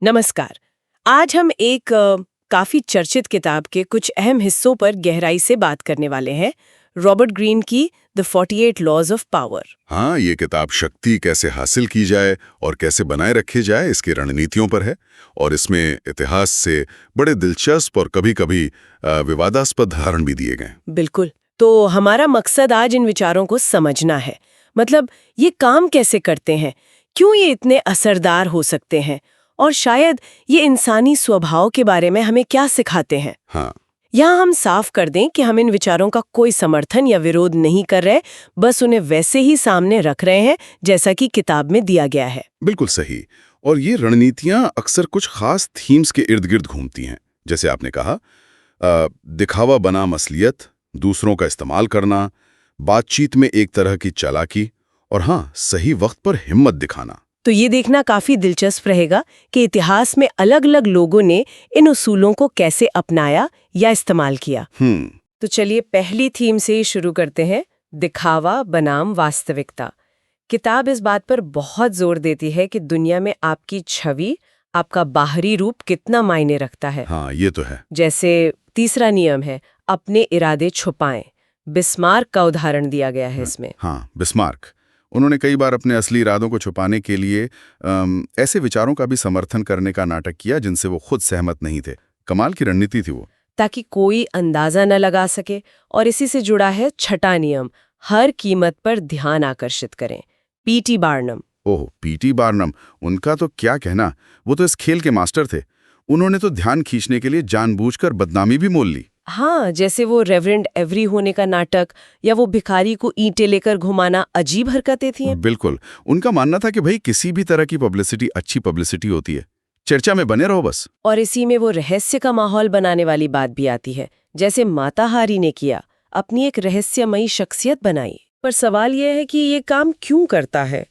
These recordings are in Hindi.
नमस्कार। आज हम एक काफी चर्चित किताब के कुछ अहम हिस्सों पर गहराई से बात करने वाले हैं। रॉबर्ट ग्रीन की द 48 लॉज ऑफ पावर। हाँ, ये किताब शक्ति कैसे हासिल की जाए और कैसे बनाए रखी जाए इसकी रणनीतियों पर है। और इसमें इतिहास से बड़े दिलचस्प और कभी-कभी विवादास्पद उदाहरण भी दिए गए। बिल्कुल। तो हमारा मकसद आज इन विचारों को समझना है। मतलब ये काम कैसे करते हैं, क्यों ये इतने असरदार हो सकते हैं, और शायद ये इंसानी स्वभाव के बारे में हमें क्या सिखाते हैं। हाँ, यहाँ हम साफ कर दें कि हम इन विचारों का कोई समर्थन या विरोध नहीं कर रहे, बस उन्हें वैसे ही सामने रख रहे हैं जैसा कि किताब में दिया गया है। बिल्कुल सही। और ये रणनीतियां अक्सर कुछ खास थीम्स के इर्द गिर्द घूमती हैं। जैसे आपने कहा, दिखावा बना मसलियत, दूसरों का इस्तेमाल करना, बातचीत में एक तरह की चालाकी, और हाँ, सही वक्त पर हिम्मत दिखाना। तो ये देखना काफी दिलचस्प रहेगा कि इतिहास में अलग-अलग लोगों ने इन उसूलों को कैसे अपनाया या इस्तेमाल किया। तो चलिए पहली थीम से ही शुरू करते हैं, दिखावा बनाम वास्तविकता। किताब इस बात पर बहुत जोर देती है कि दुनिया में आपकी छवि, आपका बाहरी रूप कितना मायने रखता है। हाँ, ये तो है। जैसे तीसरा नियम है, अपने इरादे छुपाएं। बिस्मार्क का उदाहरण दिया गया है इसमें। हाँ, बिस्मार्क। उन्होंने कई बार अपने असली इरादों को छुपाने के लिए ऐसे विचारों का भी समर्थन करने का नाटक किया जिनसे वो खुद सहमत नहीं थे। कमाल की रणनीति थी वो। ताकि कोई अंदाजा न लगा सके। और इसी से जुड़ा है छठा नियम, हर कीमत पर ध्यान आकर्षित करें। P T Barnum. ओह, पीटी बार्नम, उनका तो क्या कहना। वो तो इस खेल के मास्टर थे। उन्होंने तो ध्यान खींचने के लिए जानबूझकर बदनामी भी मोल ली। हाँ, जैसे वो रेवरेंड एवरी होने का नाटक, या वो भिखारी को ईंटें लेकर घुमाना, अजीब हरकतें थी। बिल्कुल। उनका मानना था कि भाई किसी भी तरह की पब्लिसिटी अच्छी पब्लिसिटी होती है, चर्चा में बने रहो बस। और इसी में वो रहस्य का माहौल बनाने वाली बात भी आती है, जैसे माता हारी ने किया, अपनी एक रहस्यमयी शख्सियत बनाई। पर सवाल यह है कि ये काम क्यों करता है?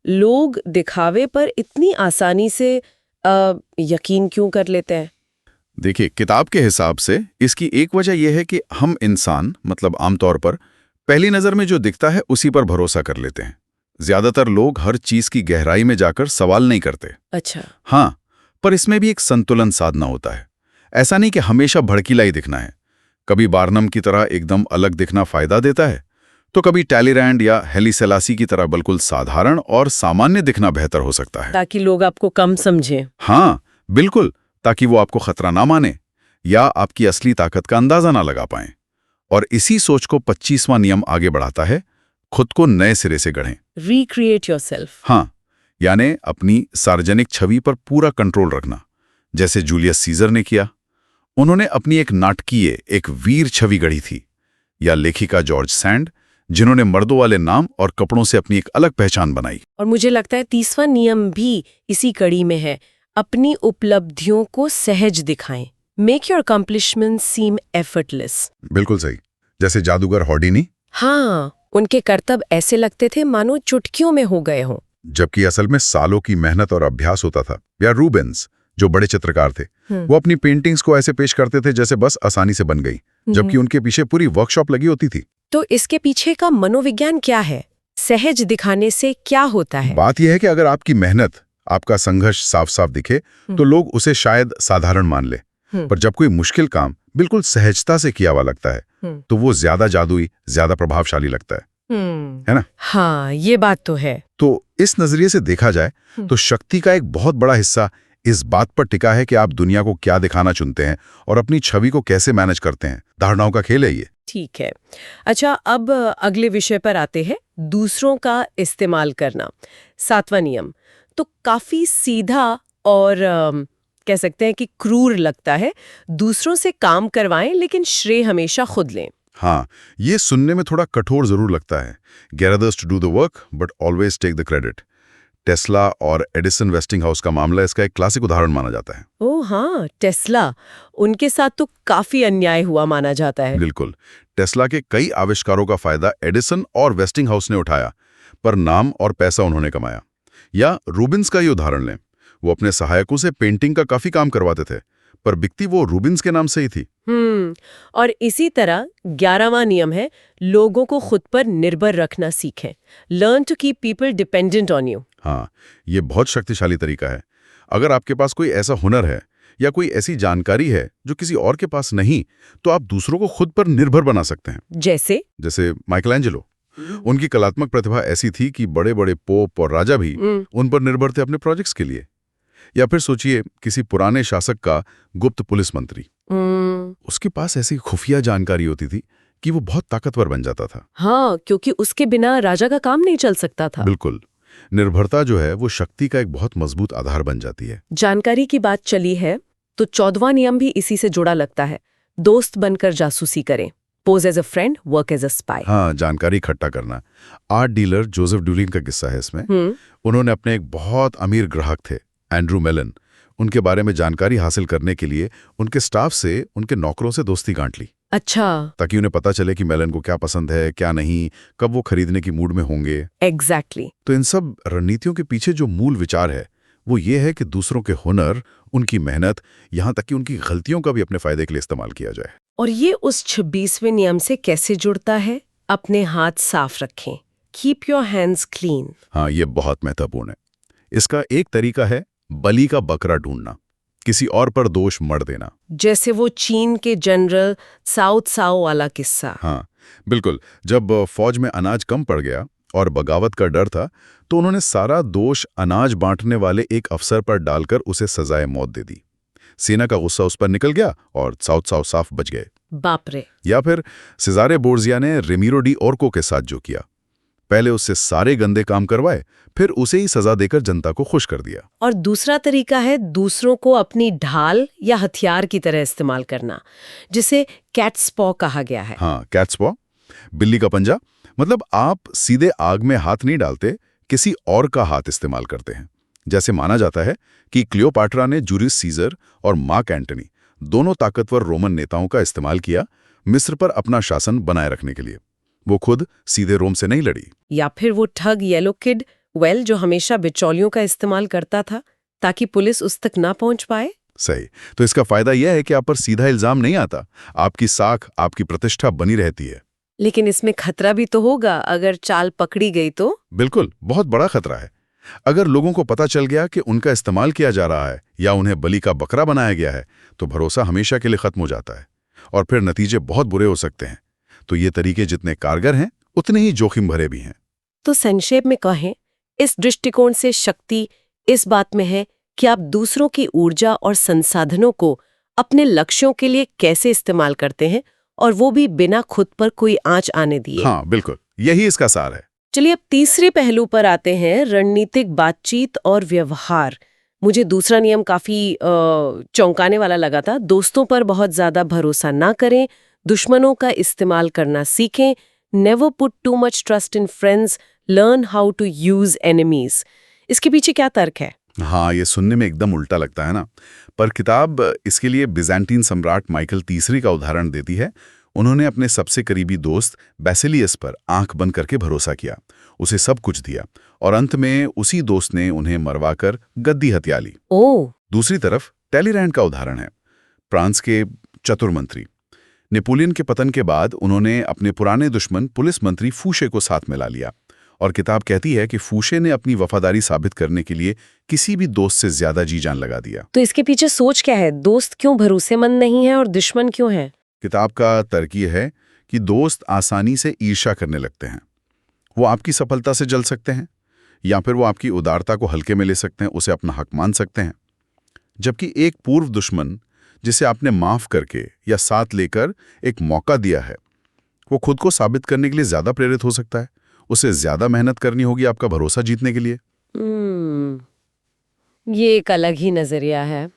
लोग दिखावे पर इतनी आसानी से यकीन क्यों कर लेते हैं? देखिए, किताब के हिसाब से इसकी एक वजह यह है कि हम इंसान, मतलब आमतौर पर पहली नज़र में जो दिखता है उसी पर भरोसा कर लेते हैं। ज्यादातर लोग हर चीज की गहराई में जाकर सवाल नहीं करते। अच्छा। हाँ, पर इसमें भी एक संतुलन साधना होता है। ऐसा नहीं कि हमेशा भड़कीला ही दिखना है। कभी बार्नम की तरह एकदम अलग दिखना फायदा देता है, तो कभी टैलीरैंड या हेली सेलासी की तरह बिल्कुल साधारण और सामान्य दिखना बेहतर हो सकता है। ताकि लोग आपको कम समझें। हाँ, बिल्कुल, ताकि वो आपको खतरा ना माने या आपकी असली ताकत का अंदाजा ना लगा पाएं। और इसी सोच को 25वां नियम आगे बढ़ाता है, खुद को नए सिरे से गढ़ें। Recreate yourself. हाँ, यानी अपनी सार्वजनिक छवि पर पूरा कंट्रोल रखना, जैसे जूलियस सीजर ने किया। उन्होंने अपनी एक नाटकीय, एक वीर छवि गढ़ी थी। या लेखिका जॉर्ज सैंड, जिन्होंने मर्दों वाले नाम और कपड़ों से अपनी एक अलग पहचान बनाई। और मुझे लगता है 30वां नियम भी इसी कड़ी में है, अपनी उपलब्धियों को सहज दिखाएं। Make your accomplishment seem effortless. बिल्कुल सही। जैसे जादूगर हॉडिनी। हाँ, उनके कर्तव्य ऐसे लगते थे मानो चुटकियों में हो गए हों। जबकि असल में सालों की मेहनत और अभ्यास होता था। या रूबेंस, जो बड़े चित्रकार थे, वो अपनी पेंटिंग्स को ऐसे पेश करते थे जैसे बस आसानी से बन गई, जबकि उनके पीछे पूरी वर्कशॉप लगी होती थी। तो इसके पीछे का मनोविज्ञान क्या है? सहज दिखाने से क्या होता है? बात यह है कि अगर आपकी मेहनत, आपका संघर्ष साफ साफ दिखे तो लोग उसे शायद साधारण मान ले। पर जब कोई मुश्किल काम बिल्कुल सहजता से किया हुआ लगता है तो वो ज्यादा जादुई, ज्यादा प्रभावशाली लगता है ना? हाँ, ये बात तो है। तो इस नजरिए से देखा जाए तो शक्ति का एक बहुत बड़ा हिस्सा इस बात पर टिका है कि आप दुनिया को क्या दिखाना चुनते हैं और अपनी छवि को कैसे मैनेज करते हैं। धारणाओं का खेल है ये। ठीक है। अच्छा, अब अगले विषय पर आते हैं, दूसरों का इस्तेमाल करना। 7वां नियम तो काफी सीधा और कह सकते हैं कि क्रूर लगता है। दूसरों से काम करवाएं लेकिन श्रेय हमेशा खुद लें। हाँ, ये सुनने में थोड़ा कठोर जरूर लगता है। Get others to do the work but always take the credit. Tesla और एडिसन वेस्टिंगहाउस का मामला इसका एक क्लासिक उदाहरण माना जाता है। ओह हाँ, टेस्ला, उनके साथ तो काफी अन्याय हुआ माना जाता है। बिल्कुल। टेस्ला के कई आविष्कारों का फायदा एडिसन और वेस्टिंगहाउस ने उठाया, पर नाम और पैसा उन्होंने कमाया। या रूबिन्स का ही उदाहरण लें। वो अपने सहायकों से पेंटिंग का काफी काम करवाते थे, पर बिकती वो रूबिन्स के नाम से ही थी। और इसी तरह 11वां नियम है, लोगों को खुद पर निर्भर रखना सीखें। Learn to keep people dependent on you. हाँ, ये बहुत शक्तिशाली तरीका है। अगर आपके पास कोई ऐसा हुनर है या कोई ऐसी जानकारी है जो किसी और के पास नहीं, तो आप दूसरों को खुद पर निर्भर बना सकते हैं। जैसे माइकलैंजेलो, उनकी कलात्मक प्रतिभा ऐसी थी कि बड़े बड़े पोप और राजा भी उन पर निर्भर थे अपने प्रोजेक्ट्स के लिए। या फिर सोचिए किसी पुराने शासक का गुप्त पुलिस मंत्री, उसके पास ऐसी खुफिया जानकारी होती थी कि वो बहुत ताकतवर बन जाता था। हाँ, क्योंकि उसके बिना राजा का काम नहीं चल सकता था। बिल्कुल, निर्भरता जो है वो शक्ति का एक बहुत मजबूत आधार बन जाती है। जानकारी की बात चली है तो 14वां नियम भी इसी से जुड़ा लगता है। दोस्त बनकर जासूसी करें। Pose as a friend, work as a spy. हाँ, जानकारी इकट्ठा करना। आर्ट डीलर जोसेफ डुलिन का किस्सा है इसमें। उन्होंने अपने एक बहुत अमीर ग्राहक थे, एंड्रू मेलन, उनके बारे में जानकारी हासिल करने के लिए उनके स्टाफ से, उनके नौकरों से दोस्ती गांठ ली। अच्छा। ताकि उन्हें पता चले कि मेलन को क्या पसंद है, क्या नहीं, कब वो खरीदने की मूड में होंगे। एग्जैक्टली। तो इन सब रणनीतियों के पीछे जो मूल विचार है वो ये है कि दूसरों के हुनर, उनकी मेहनत, यहाँ तक कि उनकी गलतियों का भी अपने फायदे के लिए इस्तेमाल किया जाए। और ये उस 26वें नियम से कैसे जुड़ता है? अपने हाथ साफ रखें। Keep your hands clean. हाँ, ये बहुत महत्वपूर्ण है। इसका एक तरीका है बलि का बकरा ढूंढना, किसी और पर दोष मढ़ देना। जैसे वो चीन के जनरल साउथ साओ वाला किस्सा। हाँ बिल्कुल, जब फौज में अनाज कम पड़ गया और बगावत का डर था, तो उन्होंने सारा दोष अनाज बांटने वाले एक अफसर पर डालकर उसे सजाए मौत दे दी। सेना का गुस्सा उस पर निकल गया और साउथ साओ साफ बच गए। बाप रे। या फिर सिजारे बोर्जिया ने रेमिरो डी ओर्को के साथ जो किया, पहले उससे सारे गंदे काम करवाए, फिर उसे ही सजा देकर जनता को खुश कर दिया। और दूसरा तरीका है दूसरों को अपनी ढाल या हथियार की तरह इस्तेमाल करना, जिसे कैट्स पॉ कहा गया है। हाँ, कैट्स पॉ, बिल्ली का पंजा। मतलब आप सीधे आग में हाथ नहीं डालते, किसी और का हाथ इस्तेमाल करते हैं। जैसे माना जाता है कि क्लियोपाट्रा ने जूलियस सीजर और मार्क एंटनी, दोनों ताकतवर रोमन नेताओं का इस्तेमाल किया मिस्र पर अपना शासन बनाए रखने के लिए। वो खुद सीधे रोम से नहीं लड़ी। या फिर वो ठग येलो किड, जो हमेशा बिचौलियों का इस्तेमाल करता था ताकि पुलिस उस तक ना पहुंच पाए। सही। तो इसका फायदा यह है कि आप पर सीधा इल्जाम नहीं आता, आपकी साख, आपकी प्रतिष्ठा बनी रहती है। लेकिन इसमें खतरा भी तो होगा, अगर चाल पकड़ी गई तो? बिल्कुल, बहुत बड़ा खतरा है। अगर लोगों को पता चल गया कि उनका इस्तेमाल किया जा रहा है या उन्हें बलि का बकरा बनाया गया है, तो भरोसा हमेशा के लिए खत्म हो जाता है और फिर नतीजे बहुत बुरे हो सकते हैं। तो ये तरीके जितने कारगर हैं, उतने ही जोखिम भरे भी हैं। तो संक्षेप में कहें, इस दृष्टिकोण से शक्ति इस बात में है कि आप दूसरों की ऊर्जा और संसाधनों को अपने लक्ष्यों के लिए कैसे इस्तेमाल करते हैं, और वो भी बिना खुद पर कोई आंच आने दिए। हाँ बिल्कुल, यही इसका सार है। चलिए अब तीसरे पहलू पर आते हैं, रणनीतिक बातचीत और व्यवहार। मुझे दूसरा नियम काफी चौंकाने वाला लगा था। दोस्तों पर बहुत ज्यादा भरोसा ना करें, दुश्मनों का इस्तेमाल करना सीखें। Never put too much trust in friends, learn how to use enemies. इसके पीछे क्या तर्क है? हाँ, ये सुनने में एकदम उल्टा लगता है ना, पर किताब इसके लिए बिज़ेंटीन सम्राट माइकल तीसरी का उदाहरण देती है। उन्होंने अपने सबसे करीबी दोस्त बेसिलियस पर आंख बंद करके भरोसा किया, उसे सब कुछ दिया और अंत में उसी दोस्त ने उन्हें मरवाकर गद्दी हत्या ली। दूसरी तरफ टेलीरैंड का उदाहरण है, फ्रांस के चतुर मंत्री। नेपोलियन के पतन के बाद उन्होंने अपने पुराने दुश्मन पुलिस मंत्री फूशे को साथ मिला लिया और किताब कहती है कि फूशे ने अपनी वफादारी साबित करने के लिए किसी भी दोस्त से ज्यादा जी जान लगा दिया। तो इसके पीछे सोच क्या है? दोस्त क्यों भरोसेमंद नहीं है और दुश्मन क्यों है? किताब का तर्क ये है कि दोस्त आसानी से ईर्ष्या करने लगते हैं। वो आपकी सफलता से जल सकते हैं या फिर वो आपकी उदारता को हल्के में ले सकते हैं, उसे अपना हक मान सकते हैं। जबकि एक पूर्व दुश्मन जिसे आपने माफ करके या साथ लेकर एक मौका दिया है, वो खुद को साबित करने के लिए ज्यादा प्रेरित हो सकता है। उसे ज्यादा मेहनत करनी होगी आपका भरोसा जीतने के लिए। ये एक अलग ही नजरिया है।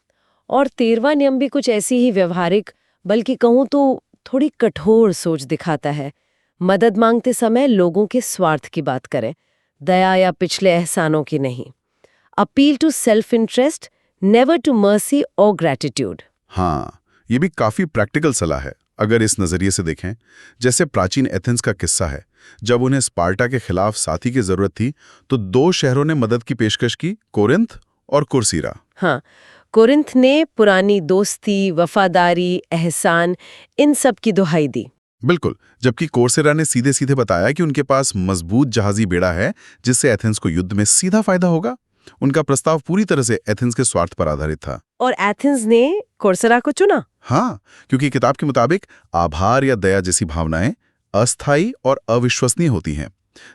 और 13वां नियम भी कुछ ऐसी ही व्यवहारिक, बल्कि कहूं तो थोड़ी कठोर सोच दिखाता है। मदद मांगते समय लोगों के स्वार्थ की बात करें, दया या पिछले एहसानों की नहीं। Appeal to self interest, never to mercy और ग्रैटिट्यूड। हाँ, ये भी काफी प्रैक्टिकल सलाह है अगर इस नजरिए से देखें। जैसे प्राचीन एथेंस का किस्सा है, जब उन्हें स्पार्टा के खिलाफ साथी की जरूरत थी तो 2 शहरों ने मदद की पेशकश की, कोरिन्थ और कुर्सीरा। हाँ, कोरिन्थ ने पुरानी दोस्ती, वफादारी, एहसान, इन सब की दुहाई दी। बिल्कुल, जबकि कोर्सेरा ने सीधे सीधे बताया कि उनके पास मजबूत जहाजी बेड़ा है जिससे एथेंस को युद्ध में सीधा फायदा होगा। उनका प्रस्ताव पूरी तरह से एथेंस के स्वार्थ पर आधारित था। और एथेंस ने कोर्सेरा को चुना? हाँ, क्योंकि किताब के मुताबिक आभार या दया जैसी भावनाएं अस्थायी और अविश्वसनीय होती हैं,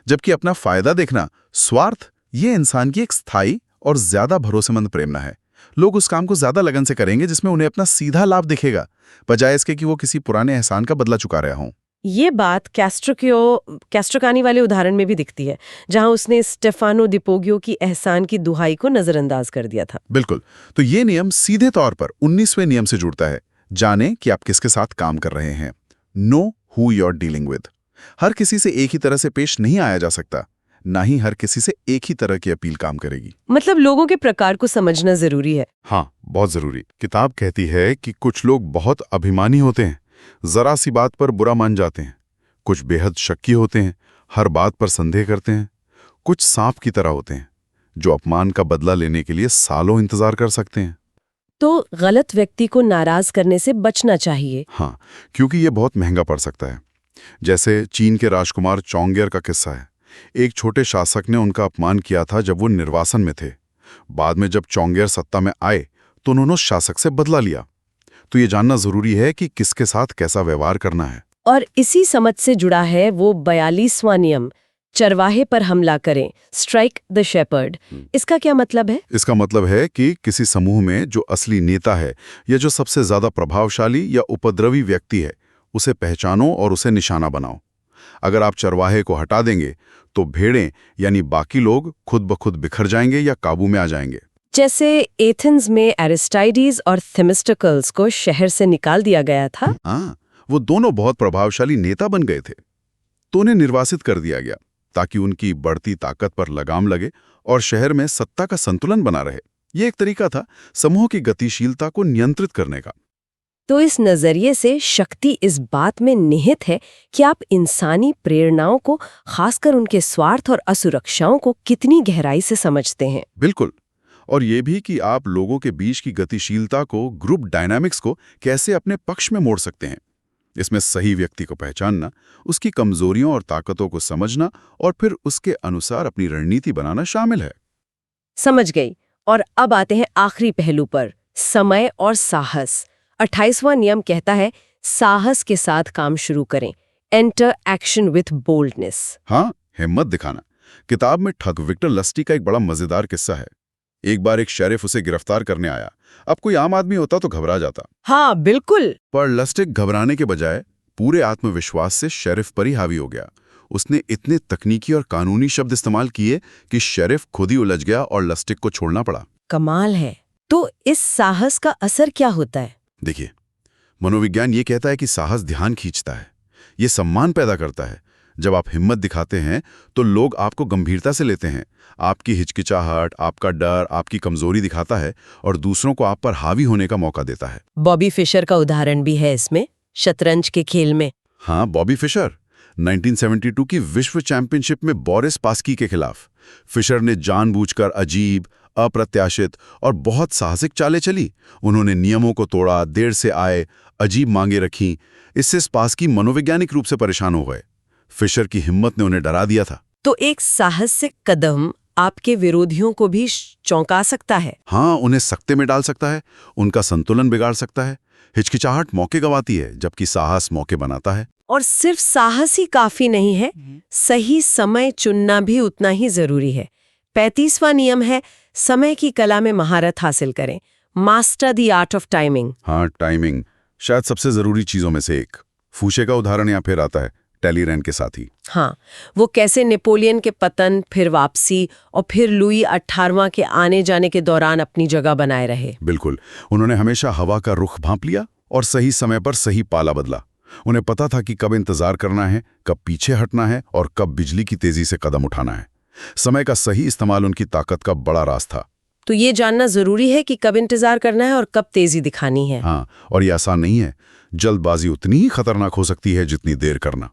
जबकि अपना फायदा देखना, स्वार्थ, ये इंसान की एक स्थायी और ज्यादा भरोसेमंद प्रेरणा है। लोग उस काम को ज्यादा लगन से करेंगे जिसमें उन्हें अपना सीधा लाभ दिखेगा, बजाय इसके कि वो किसी पुराने एहसान का बदला चुका रहा हों। ये बात कैस्ट्रोकानी वाले उदाहरण में भी दिखती है, जहां उसने स्टेफानो डिपोगियो की एहसान की दुहाई को नजरअंदाज कर दिया था। बिल्कुल। तो ये नियम सीधे तौर पर 19वें नियम से जुड़ता है। जाने कि आप किसके साथ काम कर रहे हैं। Know who you are dealing with. हर किसी से एक ही तरह से पेश नहीं आया जा सकता, ना ही हर किसी से एक ही तरह की अपील काम करेगी। मतलब लोगों के प्रकार को समझना जरूरी है। हाँ, बहुत जरूरी। किताब कहती है कि कुछ लोग बहुत अभिमानी होते हैं, जरा सी बात पर बुरा मान जाते हैं। कुछ बेहद शक्की होते हैं, हर बात पर संदेह करते हैं। कुछ सांप की तरह होते हैं, जो अपमान का बदला लेने के लिए सालों इंतजार कर सकते हैं। तो गलत व्यक्ति को नाराज करने से बचना चाहिए। हाँ, क्योंकि ये बहुत महंगा पड़ सकता है। जैसे चीन के राजकुमार चोंगेर का किस्सा है। एक छोटे शासक ने उनका अपमान किया था जब वो निर्वासन में थे। बाद में जब चोंगेर सत्ता में आए तो उन्होंने उस शासक से बदला लिया। तो ये जानना जरूरी है कि किसके साथ कैसा व्यवहार करना है। और इसी समझ से जुड़ा है वो 42वां नियम, चरवाहे पर हमला करें, स्ट्राइक द शेपर्ड। इसका क्या मतलब है? इसका मतलब है कि किसी समूह में जो असली नेता है या जो सबसे ज्यादा प्रभावशाली या उपद्रवी व्यक्ति है, उसे पहचानो और उसे निशाना बनाओ। अगर आप चरवाहे को हटा देंगे तो भेड़ें यानी बाकी लोग खुद ब खुद बिखर जाएंगे या काबू में आ जाएंगे। जैसे एथेंस में एरिस्टाइडीज और थेमिस्टोकल्स को शहर से निकाल दिया गया था। हाँ, वो दोनों बहुत प्रभावशाली नेता बन गए थे, तो उन्हें निर्वासित कर दिया गया ताकि उनकी बढ़ती ताकत पर लगाम लगे और शहर में सत्ता का संतुलन बना रहे। ये एक तरीका था समूह की गतिशीलता को नियंत्रित करने का। तो इस नजरिए से शक्ति इस बात में निहित है कि आप इंसानी प्रेरणाओं को, खासकर उनके स्वार्थ और असुरक्षाओं को कितनी गहराई से समझते हैं। बिल्कुल। और ये भी कि आप लोगों के बीच की गतिशीलता को, ग्रुप डायनामिक्स को कैसे अपने पक्ष में मोड़ सकते हैं। इसमें सही व्यक्ति को पहचानना, उसकी कमजोरियों और ताकतों को समझना और फिर उसके अनुसार अपनी रणनीति बनाना शामिल है। समझ गई। और अब आते हैं आखिरी पहलू पर, समय और साहस। 28वां नियम कहता है साहस के साथ काम शुरू करें, एंटर एक्शन विथ बोल्डनेस। हाँ, हिम्मत दिखाना। किताब में ठग विक्टर लस्टी का एक बड़ा मजेदार किस्सा है। एक बार एक शेरिफ उसे गिरफ्तार करने आया। अब कोई आम आदमी होता तो घबरा जाता। हाँ बिल्कुल। पर लस्टिक घबराने के बजाय पूरे आत्मविश्वास से शेरिफ पर ही हावी हो गया। उसने इतने तकनीकी और कानूनी शब्द इस्तेमाल किए कि शेरिफ खुद ही उलझ गया और लस्टिक को छोड़ना पड़ा। कमाल है। तो इस साहस का असर क्या होता है? देखिए, मनोविज्ञान ये कहता है कि साहस ध्यान खींचता है, ये सम्मान पैदा करता है। जब आप हिम्मत दिखाते हैं तो लोग आपको गंभीरता से लेते हैं। आपकी हिचकिचाहट, आपका डर, आपकी कमजोरी दिखाता है और दूसरों को आप पर हावी होने का मौका देता है। बॉबी फिशर का उदाहरण भी है इसमें, शतरंज के खेल में। हाँ, बॉबी फिशर 1972 की विश्व चैंपियनशिप में बोरिस पास्की के खिलाफ फिशर ने जानबूझकर अजीब, अप्रत्याशित और बहुत साहसिक चालें चली। उन्होंने नियमों को तोड़ा, देर से आए, अजीब मांगे रखी। इससे स्पासकी मनोवैज्ञानिक रूप से परेशान हो गए। फिशर की हिम्मत ने उन्हें डरा दिया था। तो एक साहसिक कदम आपके विरोधियों को भी चौंका सकता है। हाँ, उन्हें सकते में डाल सकता है, उनका संतुलन बिगाड़ सकता है। हिचकिचाहट मौके गंवाती है, जबकि साहस मौके बनाता है। और सिर्फ साहस ही काफी नहीं है, सही समय चुनना भी उतना ही जरूरी है। 35वां नियम है समय की कला में महारत हासिल करें, master the art of timing. हाँ, टाइमिंग शायद सबसे जरूरी चीजों में से एक। फूशे का उदाहरण यहाँ फिर आता है, टेलीरैन के साथ ही। हाँ, वो कैसे नेपोलियन के पतन, फिर वापसी और फिर लुई 18वां के आने जाने के दौरान अपनी जगह बनाए रहे। बिल्कुल, उन्होंने हमेशा हवा का रुख भांप लिया और सही समय पर सही पाला बदला। उन्हें पता था कि कब इंतजार करना है, कब पीछे हटना है और कब बिजली की तेजी से कदम उठाना है। समय का सही इस्तेमाल उनकी ताकत का बड़ा राज था। तो ये जानना जरूरी है कि कब इंतजार करना है और कब तेजी दिखानी है। हाँ, और ये आसान नहीं है। जल्दबाजी उतनी ही खतरनाक हो सकती है जितनी देर करना।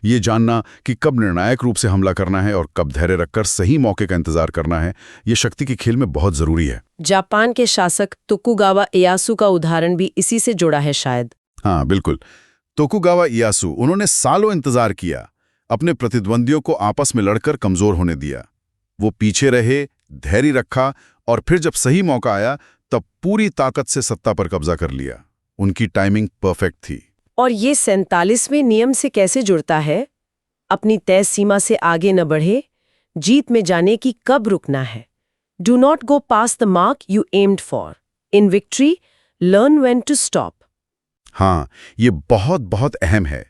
ये जानना कि कब निर्णायक रूप से हमला करना है और कब धैर्य रखकर सही मौके का इंतजार करना है, ये शक्ति के खेल में बहुत जरूरी है। जापान के शासक तोकुगावा इयासु का उदाहरण भी इसी से जुड़ा है शायद। हाँ बिल्कुल, तोकुगावा इयासु, उन्होंने सालों इंतजार किया, अपने प्रतिद्वंदियों को आपस में लड़कर कमजोर होने दिया। वो पीछे रहे, धैर्य रखा और फिर जब सही मौका आया तब पूरी ताकत से सत्ता पर कब्जा कर लिया। उनकी टाइमिंग परफेक्ट थी। और ये 47वें नियम से कैसे जुड़ता है? अपनी तय सीमा से आगे न बढ़े, जीत में जाने की कब रुकना है। Do not go past the mark you aimed for. In victory learn when to stop. हाँ, ये बहुत बहुत अहम है।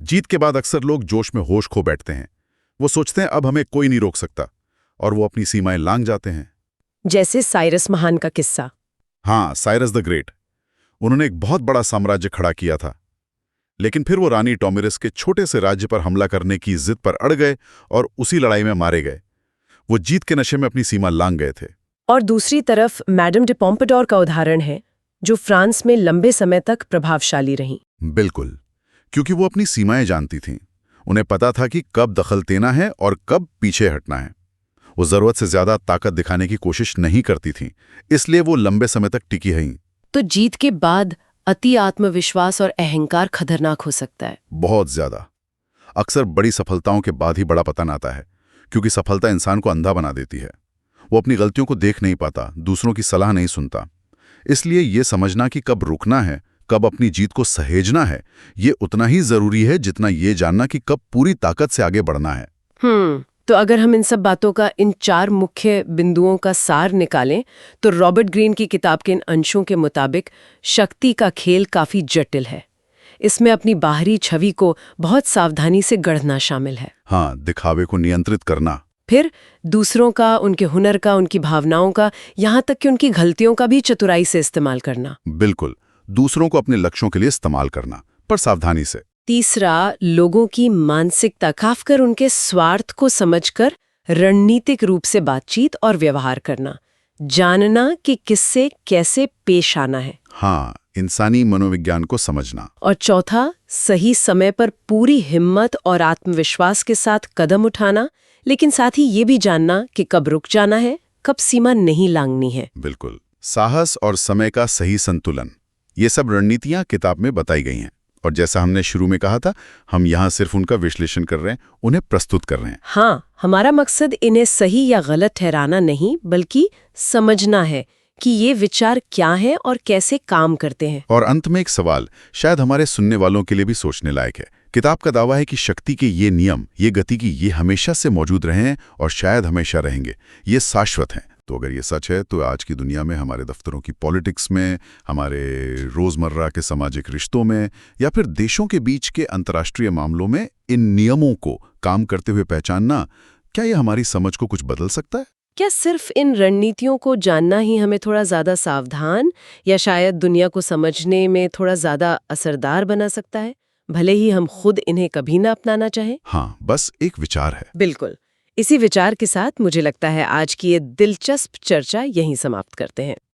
जीत के बाद अक्सर लोग जोश में होश खो बैठते हैं। वो सोचते हैं अब हमें कोई नहीं रोक सकता, और वो अपनी सीमाएं लांघ जाते हैं। जैसे साइरस महान का किस्सा। हाँ, साइरस द ग्रेट। उन्होंने एक बहुत बड़ा साम्राज्य खड़ा किया था, लेकिन फिर वो रानी टॉमिरस के छोटे से राज्य पर हमला करने की जिद पर अड़ गए और उसी लड़ाई में मारे गए। वो जीत के नशे में अपनी सीमा लांघ गए थे। और दूसरी तरफ मैडम डे पोम्पाडोर का उदाहरण है, जो फ्रांस में लंबे समय तक प्रभावशाली रहीं। बिल्कुल, क्योंकि वो अपनी सीमाएं जानती थीं। उन्हें पता था कि कब दखल देना है और कब पीछे हटना है। वो जरूरत से ज्यादा ताकत दिखाने की कोशिश नहीं करती थीं, इसलिए वो लंबे समय तक टिकी रहीं। तो जीत के बाद अति आत्मविश्वास और अहंकार खतरनाक हो सकता है। बहुत ज्यादा। अक्सर बड़ी सफलताओं के बाद ही बड़ा पतन आता है, क्योंकि सफलता इंसान को अंधा बना देती है। वो अपनी गलतियों को देख नहीं पाता, दूसरों की सलाह नहीं सुनता। इसलिए ये समझना कि कब रुकना है, कब अपनी जीत को सहेजना है, ये उतना ही जरूरी है जितना ये जानना कि कब पूरी ताकत से आगे बढ़ना है। तो अगर हम इन सब बातों का, इन 4 मुख्य बिंदुओं का सार निकालें, तो रॉबर्ट ग्रीन की किताब के इन अंशों के मुताबिक शक्ति का खेल काफी जटिल है। इसमें अपनी बाहरी छवि को बहुत सावधानी से गढ़ना शामिल है। हाँ, दिखावे को नियंत्रित करना। फिर दूसरों का, उनके हुनर का, उनकी भावनाओं का, यहाँ तक कि उनकी गलतियों का भी चतुराई से इस्तेमाल करना। बिल्कुल, दूसरों को अपने लक्ष्यों के लिए इस्तेमाल करना, पर सावधानी से। तीसरा, लोगों की मानसिकता, खासकर उनके स्वार्थ को समझकर रणनीतिक रूप से बातचीत और व्यवहार करना, जानना कि किससे कैसे पेश आना है। हाँ, इंसानी मनोविज्ञान को समझना। और चौथा, सही समय पर पूरी हिम्मत और आत्मविश्वास के साथ कदम उठाना, लेकिन साथ ही ये भी जानना कि कब रुक जाना है, कब सीमा नहीं लांघनी है। बिल्कुल, साहस और समय का सही संतुलन, ये सब रणनीतियां किताब में बताई गई हैं। और जैसा हमने शुरू में कहा था, हम यहाँ सिर्फ उनका विश्लेषण कर रहे हैं, उन्हें प्रस्तुत कर रहे हैं। हाँ, हमारा मकसद इन्हें सही या गलत ठहराना नहीं, बल्कि समझना है कि ये विचार क्या हैं और कैसे काम करते हैं। और अंत में एक सवाल, शायद हमारे सुनने वालों के लिए भी सोचने लायक है। किताब का दावा है कि शक्ति के ये नियम, ये गति की, ये हमेशा से मौजूद रहे हैं और शायद हमेशा रहेंगे। ये शाश्वत हैं। तो अगर ये सच है, तो आज की दुनिया में, हमारे दफ्तरों की पॉलिटिक्स में, हमारे रोजमर्रा के सामाजिक रिश्तों में, या फिर देशों के बीच के अंतर्राष्ट्रीय मामलों में इन नियमों को काम करते हुए पहचानना, क्या ये हमारी समझ को कुछ बदल सकता है? क्या सिर्फ इन रणनीतियों को जानना ही हमें थोड़ा ज्यादा सावधान, या शायद दुनिया को समझने में थोड़ा ज्यादा असरदार बना सकता है, भले ही हम खुद इन्हें कभी ना अपनाना चाहें? हाँ, बस एक विचार है। बिल्कुल। इसी विचार के साथ मुझे लगता है आज की ये दिलचस्प चर्चा यहीं समाप्त करते हैं।